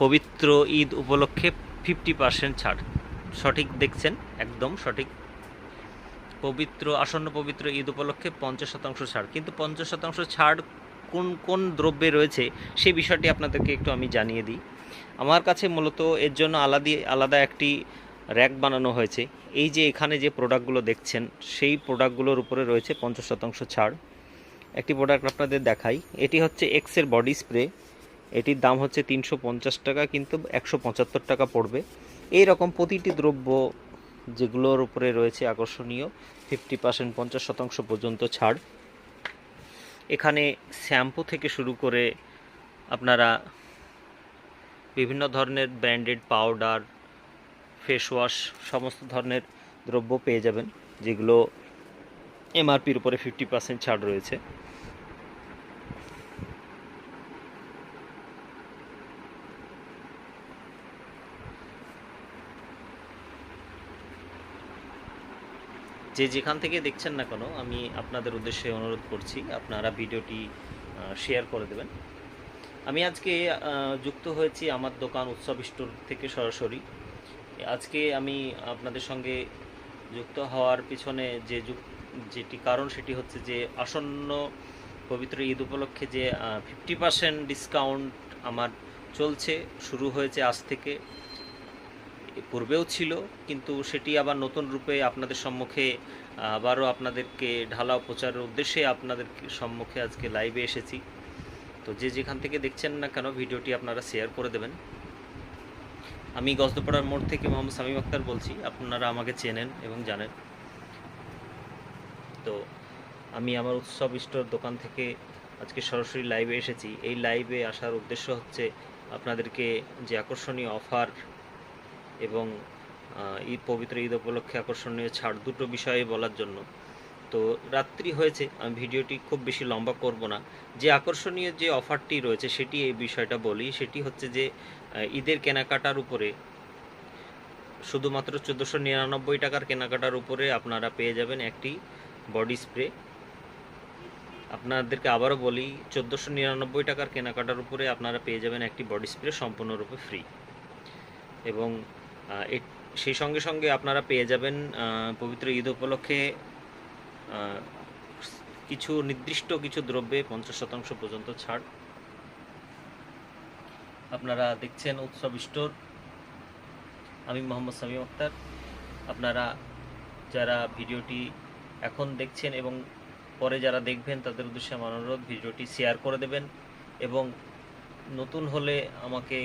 পবিত্র ঈদ উপলক্ষে 50% ছাড়। সঠিক দেখছেন, একদম সঠিক। আসন্ন পবিত্র ঈদ উপলক্ষে 50% ছাড়। কিন্তু 50% ছাড় কোন কোন দ্রব্যে রয়েছে সেই বিষয়টি আপনাদেরকে একটু আমি জানিয়ে দিই। আমার কাছে মূলত এর জন্য আলাদা একটি র্যাক বানানো হয়েছে। এই যে এখানে যে প্রোডাক্টগুলো দেখছেন সেই প্রোডাক্টগুলোর উপরে রয়েছে 50% ছাড়। একটি প্রোডাক্ট আপনাদের দেখাই। এটি হচ্ছে এক্সের বডি স্প্রে। এটির দাম হচ্ছে 350 টাকা, কিন্তু 175 টাকা পড়বে। এই রকম প্রতিটি দ্রব্য যেগুলোর উপরে রয়েছে আকর্ষণীয় 50% 50% পর্যন্ত ছাড়। এখানে শ্যাম্পু থেকে শুরু করে আপনারা বিভিন্ন ধরনের ব্র্যান্ডেড পাউডার, ফেস ওয়াশ, সমস্ত ধরনের দ্রব্য পেয়ে যাবেন, যেগুলো এমআরপির উপরে 50% ছাড় রয়েছে। যে যেখান থেকে দেখছেন না কেন, আমি আপনাদের উদ্দেশ্যে অনুরোধ করছি আপনারা ভিডিওটি শেয়ার করে দেবেন। আমি আজকে যুক্ত হয়েছি আমার দোকান উৎসব স্টোর থেকে সরাসরি। আজকে আমি আপনাদের সঙ্গে যুক্ত হওয়ার পিছনে যেটি কারণ সেটি হচ্ছে যে আসন্ন পবিত্র ঈদ উপলক্ষে যে 50% ডিসকাউন্ট আমার চলছে, শুরু হয়েছে আজ থেকে। পূর্বেও ছিল, কিন্তু সেটি আবার নতুন রূপে আপনাদের সম্মুখে আবারও আপনাদেরকে ঢালাও প্রচারের উদ্দেশ্যে আপনাদের সম্মুখে আজকে লাইভে এসেছি। তো যে যেখান থেকে দেখছেন না কেন, ভিডিওটি আপনারা শেয়ার করে দেবেন। আমি গজদপাড়ার মোড় থেকে মোহাম্মদ শামীম আক্তার বলছি, আপনারা আমাকে চেনেন এবং জানেন। তো আমি আমার উৎসব স্টোর দোকান থেকে আজকে সরাসরি লাইভে এসেছি। এই লাইভে আসার উদ্দেশ্য হচ্ছে আপনাদেরকে যে আকর্ষণীয় অফার এবং পবিত্র ঈদ উপলক্ষে আকর্ষণীয় ছাড় দুটো বিষয়ে বলার জন্য। তো রাত্রি হয়েছে, আমি ভিডিওটি খুব বেশি লম্বা করব না। যে আকর্ষণীয় যে অফারটি রয়েছে সেটি এই বিষয়টা বলি। সেটি হচ্ছে যে ঈদের কেনাকাটার উপরে শুধুমাত্র 1499 টাকার কেনাকাটার উপরে আপনারা পেয়ে যাবেন একটি বডি স্প্রে। আপনাদেরকে আবারও বলি, 1499 টাকার কেনাকাটার উপরে আপনারা পেয়ে যাবেন একটি বডি স্প্রে সম্পূর্ণরূপে ফ্রি। এবং সেই সঙ্গে সঙ্গে আপনারা পেয়ে যাবেন পবিত্র ঈদ উপলক্ষে নির্দিষ্ট কিছু দ্রব্যে 50% পর্যন্ত ছাড়। আপনারা দেখছেন উৎসব স্টোর, আমি মোহাম্মদ শামীম আক্তার। আপনারা যারা ভিডিওটি এখন দেখছেন এবং পরে যারা দেখবেন তাদের উদ্দেশ্যে আমার অনুরোধ, ভিডিওটি শেয়ার করে দেবেন এবং নতুন হলে আমাকে